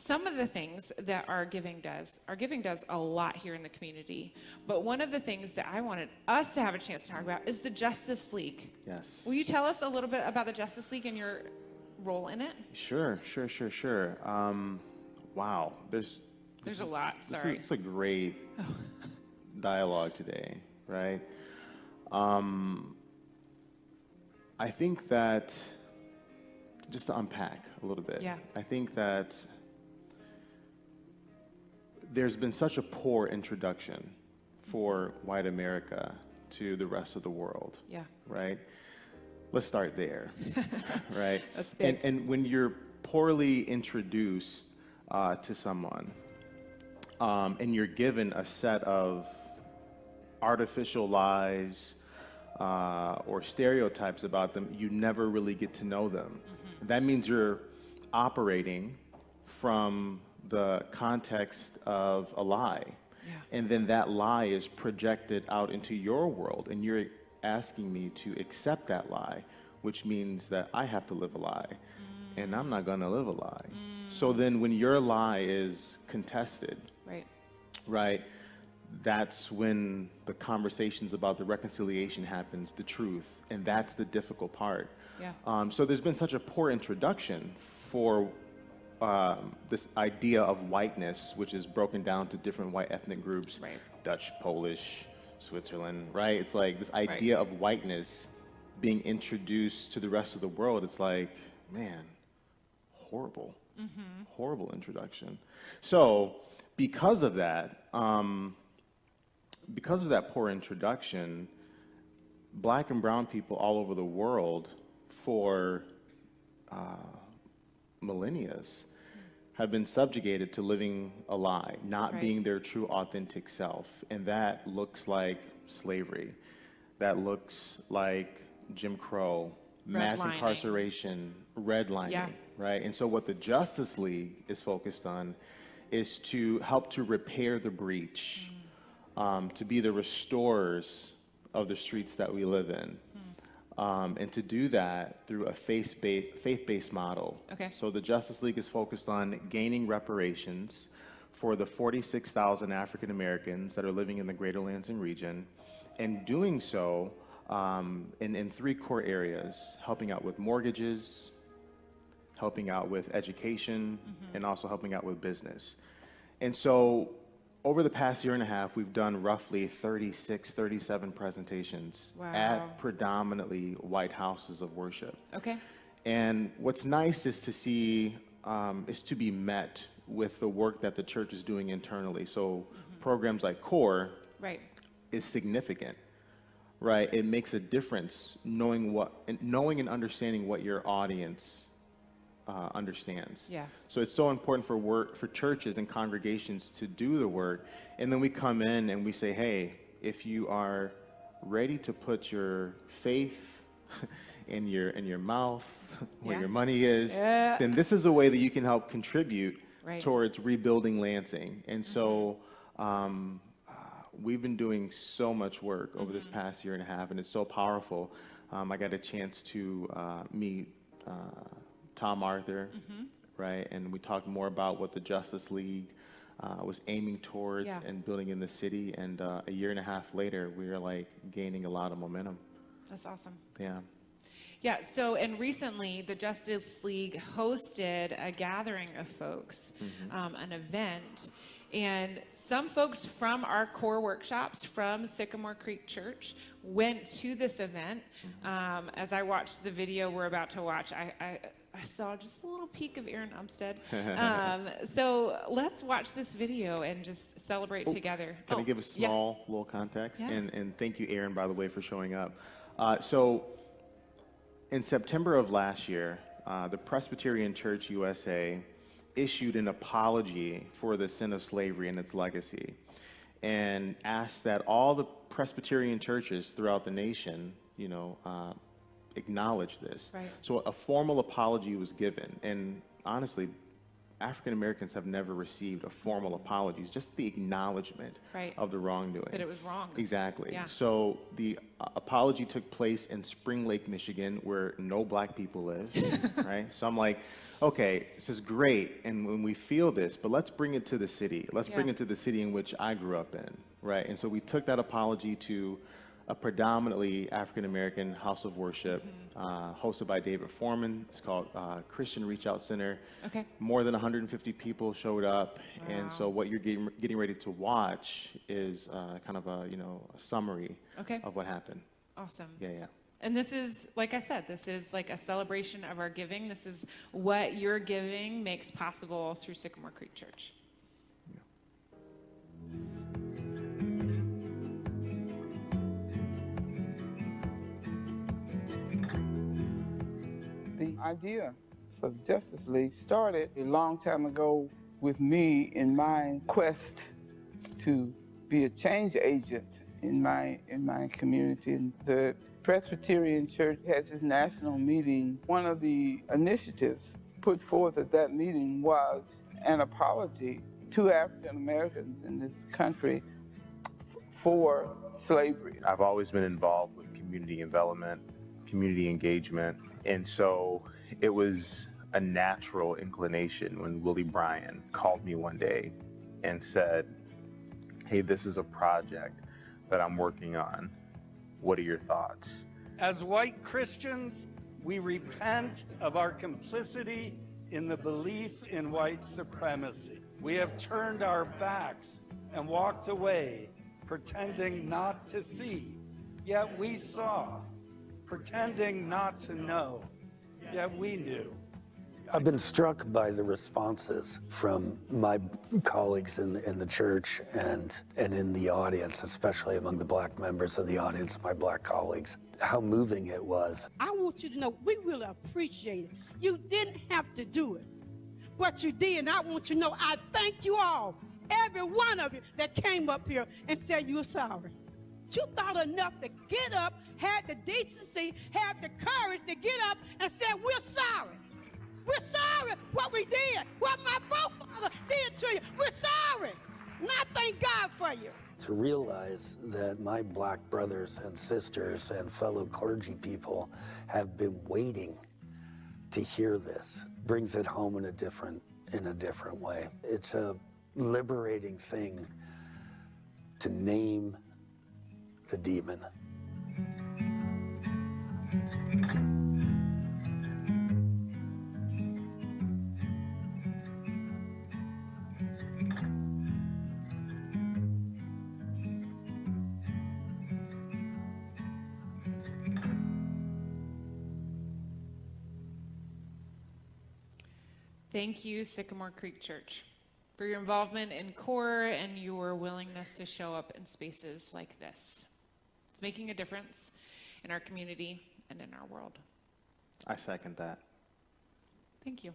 some of the things that our giving does a lot here in the community. But one of the things that I wanted us to have a chance to talk about is the Justice League. Yes. Will you tell us a little bit about the Justice League and your role in it? Sure. Wow. There's a lot. Sorry. It's a great dialogue today, right? I think that, just to unpack a little bit, I think that there's been such a poor introduction for white America to the rest of the world. Yeah. Right? Let's start there. Right? That's big. And when you're poorly introduced to someone, and you're given a set of artificial lies or stereotypes about them, you never really get to know them. That means you're operating from the context of a lie. And then that lie is projected out into your world, and you're asking me to accept that lie, which means that I have to live a lie, and I'm not going to live a lie. So then when your lie is contested, right, that's when the conversations about the reconciliation happens, the truth, and that's the difficult part. So there's been such a poor introduction for this idea of whiteness, which is broken down to different white ethnic groups, Dutch, Polish, Switzerland, right? It's like this idea of whiteness being introduced to the rest of the world. It's like, man, horrible, horrible introduction. So because of that poor introduction, Black and brown people all over the world for millennia have been subjugated to living a lie, not being their true authentic self. And that looks like slavery. That looks like Jim Crow, mass incarceration, redlining, right? And so what the Justice League is focused on is to help to repair the breach, to be the restorers of the streets that we live in. And to do that through a faith-based model. So the Justice League is focused on gaining reparations for the 46,000 African Americans that are living in the greater Lansing region, and doing so in three core areas: helping out with mortgages, helping out with education, and also helping out with business. And so over the past year and a half, we've done roughly 36, 37 presentations at predominantly white houses of worship. And what's nice is to see, is to be met with the work that the church is doing internally. So programs like CORE is significant, right? It makes a difference knowing and understanding what your audience understands. So it's so important for churches and congregations to do the work, and then we come in and we say, hey, if you are ready to put your faith in your mouth where your money is, then this is a way that you can help contribute towards rebuilding Lansing. And so we've been doing so much work over this past year and a half, and it's so powerful. I got a chance to meet Tom Arthur, right? And we talked more about what the Justice League was aiming towards and building in the city. And a year and a half later, we were like gaining a lot of momentum. That's awesome. Yeah. So, and recently the Justice League hosted a gathering of folks, an event. And some folks from our core workshops from Sycamore Creek Church went to this event. As I watched the video we're about to watch, I saw just a little peek of Aaron Umstead. So let's watch this video and just celebrate together. Can I give a small little context? And thank you, Aaron, by the way, for showing up. So in September of last year, the Presbyterian Church USA issued an apology for the sin of slavery and its legacy, and asked that all the Presbyterian churches throughout the nation, acknowledge this. So a formal apology was given, and honestly, African Americans have never received a formal apology, just the acknowledgement Right. of the wrongdoing. That it was wrong. Exactly. Yeah. So the apology took place in Spring Lake, Michigan, where no black people live, right? So I'm like, okay, this is great, and when we feel this, but let's bring it to the city. Let's bring Yeah. it to the city in which I grew up in, right? And so we took that apology to a predominantly African-American house of worship, hosted by David Foreman. It's called Christian Reach Out Center. Okay. More than 150 people showed up, and so Wow. what you're getting ready to watch is kind of a a summary Okay. of what happened. Awesome. Yeah. And this is, like I said, this is like a celebration of our giving. This is what your giving makes possible through Sycamore Creek Church. The idea for the Justice League started a long time ago with me in my quest to be a change agent in my community. And the Presbyterian Church has its national meeting. One of the initiatives put forth at that meeting was an apology to African Americans in this country for slavery. I've always been involved with community development, community engagement, and so it was a natural inclination when Willie Bryan called me one day and said, hey, this is a project that I'm working on. What are your thoughts? As white Christians, we repent of our complicity in the belief in white supremacy. We have turned our backs and walked away, pretending not to see, yet we saw, pretending not to know, yet we knew. I've been struck by the responses from my colleagues in the church and in the audience, especially among the black members of the audience, my black colleagues, how moving it was. I want you to know we really appreciate it. You didn't have to do it, but you did, and I want you to know I thank you all, every one of you that came up here and said you were sorry. You thought enough to get up, had the decency, had the courage to get up and say, we're sorry. We're sorry what we did, what my forefather did to you. We're sorry. And I thank God for you. To realize that my black brothers and sisters and fellow clergy people have been waiting to hear this brings it home in a different way. It's a liberating thing to name the demon. Thank you, Sycamore Creek Church, for your involvement in CORE and your willingness to show up in spaces like this. It's making a difference in our community and in our world. I second that. Thank you.